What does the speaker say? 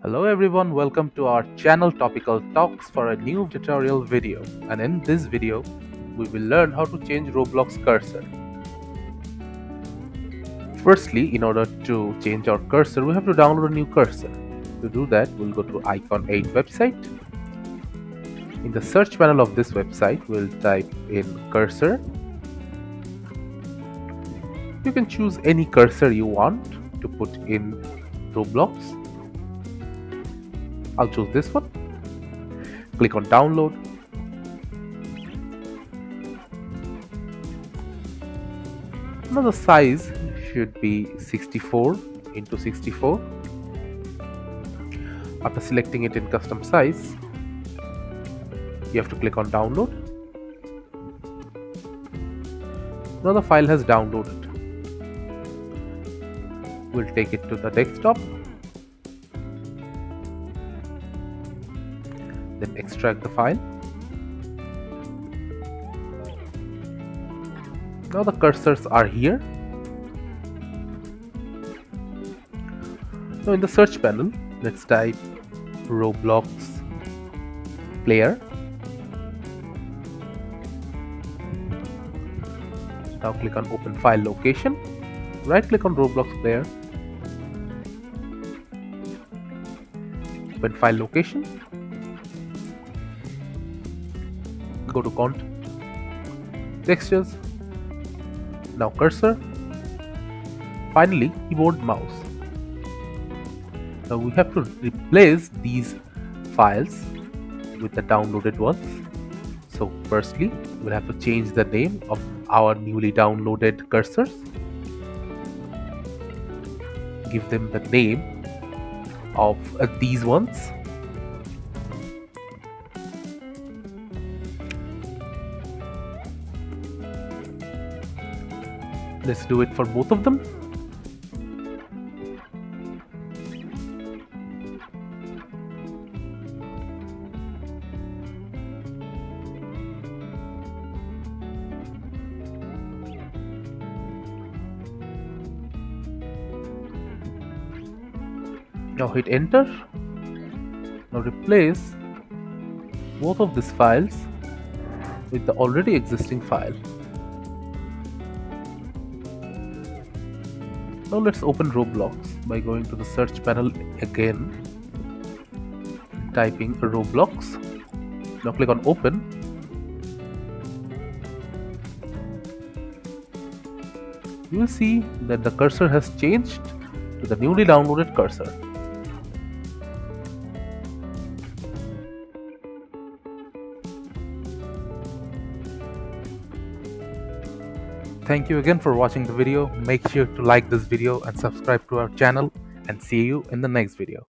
Hello everyone, welcome to our channel Topical Talks for a new tutorial video. And in this video, we will learn how to change Roblox cursor. Firstly, in order to change our cursor, we have to download a new cursor. To do that, we'll go to Icon 8 website. In the search panel of this website, we'll type in cursor. You can choose any cursor you want to put in Roblox. I'll choose this one. Click on download. Now the size should be 64 into 64. After selecting it in custom size, you have to click on download. Now the file has downloaded. We'll take it to the desktop. Then extract the file. Now the cursors are here. Now in the search panel, let's type Roblox player. Now click on open file location. Right click on Roblox player. Open file location. Go to content, textures. Now cursor. Finally, keyboard mouse. Now we have to replace these files with the downloaded ones. So firstly, we'll have to change the name of our newly downloaded cursors. Give them the name of these ones. Let's do it for both of them. Now hit enter. Now replace both of these files with the already existing file. Now let's open Roblox by going to the search panel again, typing Roblox. Now click on open. You will see that the cursor has changed to the newly downloaded cursor. Thank you again for watching the video. Make sure to like this video and subscribe to our channel, and see you in the next video.